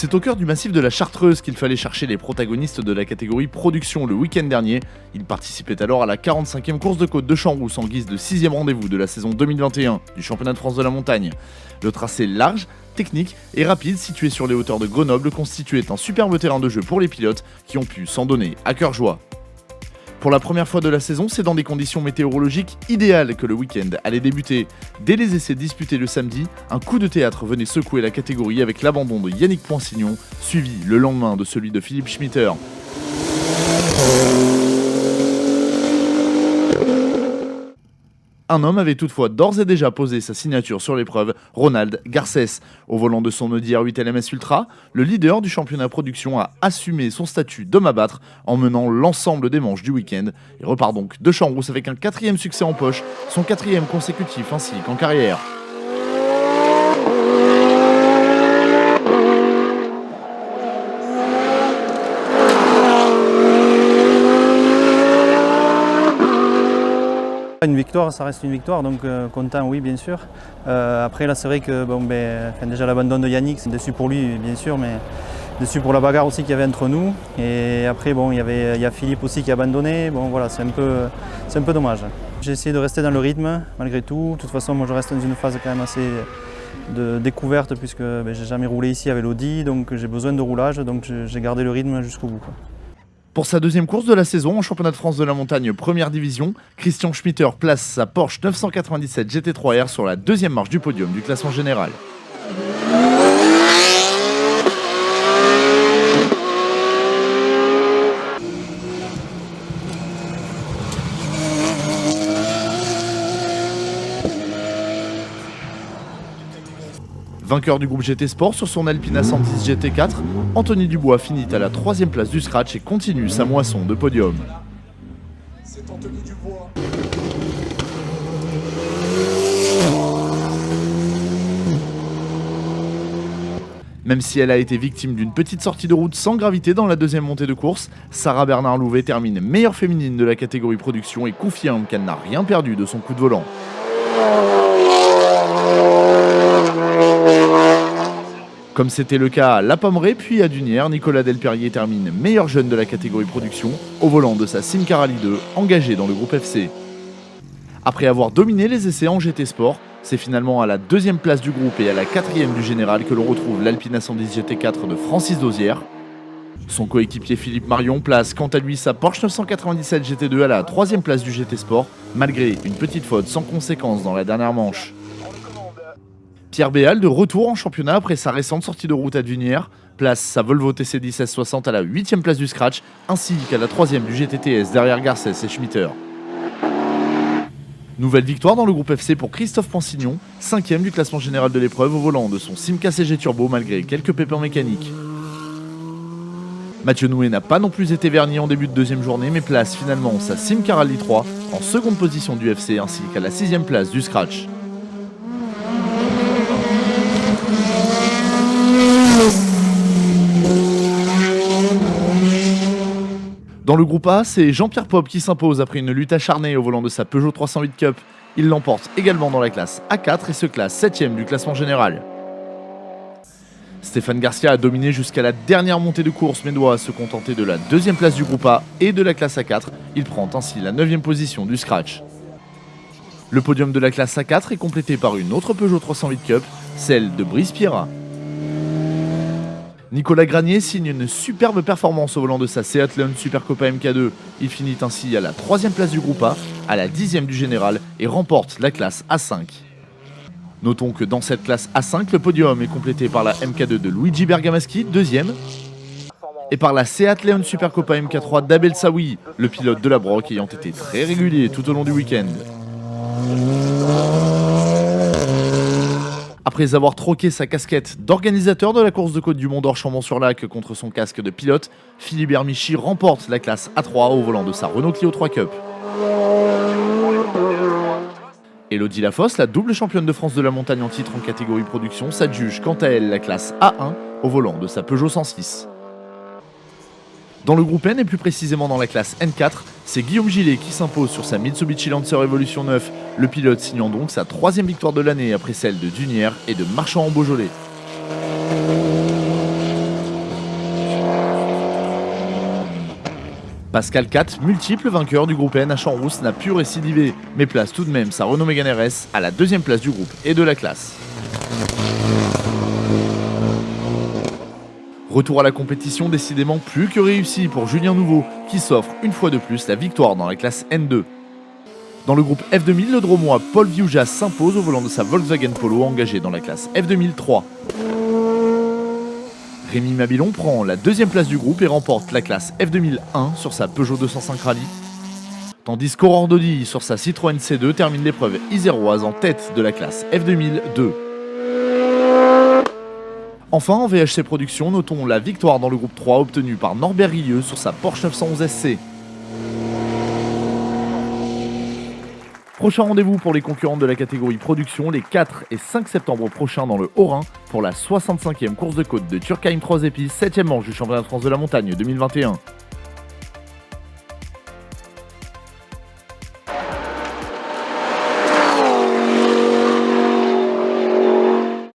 C'est au cœur du massif de la Chartreuse qu'il fallait chercher les protagonistes de la catégorie production le week-end dernier. Ils participaient alors à la 45e course de côte de Champs-Rousse en guise de 6e rendez-vous de la saison 2021 du championnat de France de la montagne. Le tracé large, technique et rapide situé sur les hauteurs de Grenoble constituait un superbe terrain de jeu pour les pilotes qui ont pu s'en donner à cœur joie. Pour la première fois de la saison, c'est dans des conditions météorologiques idéales que le week-end allait débuter. Dès les essais disputés le samedi, un coup de théâtre venait secouer la catégorie avec l'abandon de Yannick Poinsignon, suivi le lendemain de celui de Philippe Schmitter. Un homme avait toutefois d'ores et déjà posé sa signature sur l'épreuve, Ronald Garcès. Au volant de son Audi R8 LMS Ultra, le leader du championnat production a assumé son statut d'homme à battre en menant l'ensemble des manches du week-end et repart donc de Champs-Rousse avec un 4e succès en poche, son 4e consécutif ainsi qu'en carrière. Une victoire, ça reste une victoire, donc content, oui, bien sûr. Après, là, c'est vrai que déjà l'abandon de Yannick, c'est déçu pour lui, bien sûr, mais déçu pour la bagarre aussi qu'il y avait entre nous. Et après, il y a Philippe aussi qui a abandonné. Bon, voilà, c'est un peu dommage. J'ai essayé de rester dans le rythme, malgré tout. De toute façon, moi, je reste dans une phase quand même assez de découverte, puisque j'ai jamais roulé ici avec l'Audi, donc j'ai besoin de roulage, donc j'ai gardé le rythme jusqu'au bout, quoi. Pour sa deuxième course de la saison en championnat de France de la montagne première division, Christian Schmitter place sa Porsche 997 GT3R sur la deuxième marche du podium du classement général. Vainqueur du groupe GT Sport sur son Alpina 110 GT4, Anthony Dubois finit à la 3e place du scratch et continue sa moisson de podium. C'est Anthony Dubois. Même si elle a été victime d'une petite sortie de route sans gravité dans la deuxième montée de course, Sarah Bernard-Louvet termine meilleure féminine de la catégorie production et confirme qu'elle n'a rien perdu de son coup de volant. Comme c'était le cas à La Pommeraye puis à Dunière, Nicolas Delperrier termine meilleur jeune de la catégorie production au volant de sa Sim Rally 2 engagée dans le groupe FC. Après avoir dominé les essais en GT Sport, c'est finalement à la 2e place du groupe et à la 4e du général que l'on retrouve l'Alpina 110 GT4 de Francis Dauzière. Son coéquipier Philippe Marion place quant à lui sa Porsche 997 GT2 à la 3e place du GT Sport, malgré une petite faute sans conséquence dans la dernière manche. Pierre Béal, de retour en championnat après sa récente sortie de route à Dunière, place sa Volvo TC10 S60 à la 8e place du scratch, ainsi qu'à la 3e du GTTS derrière Garcès et Schmitter. Nouvelle victoire dans le groupe FC pour Christophe Poinsignon, 5e du classement général de l'épreuve au volant de son Simca CG Turbo malgré quelques pépins mécaniques. Mathieu Nouet n'a pas non plus été verni en début de deuxième journée, mais place finalement sa Simca Rally 3 en seconde position du FC ainsi qu'à la 6e place du scratch. Dans le groupe A, c'est Jean-Pierre Pop qui s'impose après une lutte acharnée au volant de sa Peugeot 308 Cup. Il l'emporte également dans la classe A4 et se classe 7e du classement général. Stéphane Garcia a dominé jusqu'à la dernière montée de course mais doit se contenter de la 2e place du groupe A et de la classe A4. Il prend ainsi la 9e position du scratch. Le podium de la classe A4 est complété par une autre Peugeot 308 Cup, celle de Brice Pierrat. Nicolas Granier signe une superbe performance au volant de sa Seat Leon Supercopa MK2. Il finit ainsi à la 3e place du groupe A, à la 10e du général et remporte la classe A5. Notons que dans cette classe A5, le podium est complété par la MK2 de Luigi Bergamaschi, 2e, et par la Seat Leon Supercopa MK3 d'Abel Saoui, le pilote de la Broc ayant été très régulier tout au long du week-end. Après avoir troqué sa casquette d'organisateur de la course de côte du Mont d'Or Chambon-sur-Lac contre son casque de pilote, Philippe Hermichi remporte la classe A3 au volant de sa Renault Clio 3 Cup. Élodie Lafosse, la double championne de France de la montagne en titre en catégorie production, s'adjuge quant à elle la classe A1 au volant de sa Peugeot 106. Dans le groupe N et plus précisément dans la classe N4, c'est Guillaume Gillet qui s'impose sur sa Mitsubishi Lancer Evolution 9, le pilote signant donc sa 3e victoire de l'année après celle de Dunière et de Marchand en Beaujolais. Pascal Cat, multiple vainqueur du groupe N à Champs-Rousse, n'a pu récidiver, mais place tout de même sa Renault Mégane RS à la deuxième place du groupe et de la classe. Retour à la compétition décidément plus que réussi pour Julien Nouveau, qui s'offre une fois de plus la victoire dans la classe N2. Dans le groupe F2000, le Dromois Paul Vioujas s'impose au volant de sa Volkswagen Polo engagée dans la classe F2003. Rémi Mabilon prend la deuxième place du groupe et remporte la classe F2001 sur sa Peugeot 205 Rally. Tandis qu'Aurore Dodi sur sa Citroën C2 termine l'épreuve iséroise en tête de la classe F2002. Enfin, en VHC Productions, notons la victoire dans le groupe 3 obtenue par Norbert Rieux sur sa Porsche 911 SC. Prochain rendez-vous pour les concurrents de la catégorie production les 4 et 5 septembre prochains dans le Haut-Rhin pour la 65e course de côte de Turkheim 3 Épices, 7e manche du championnat de France de la montagne 2021.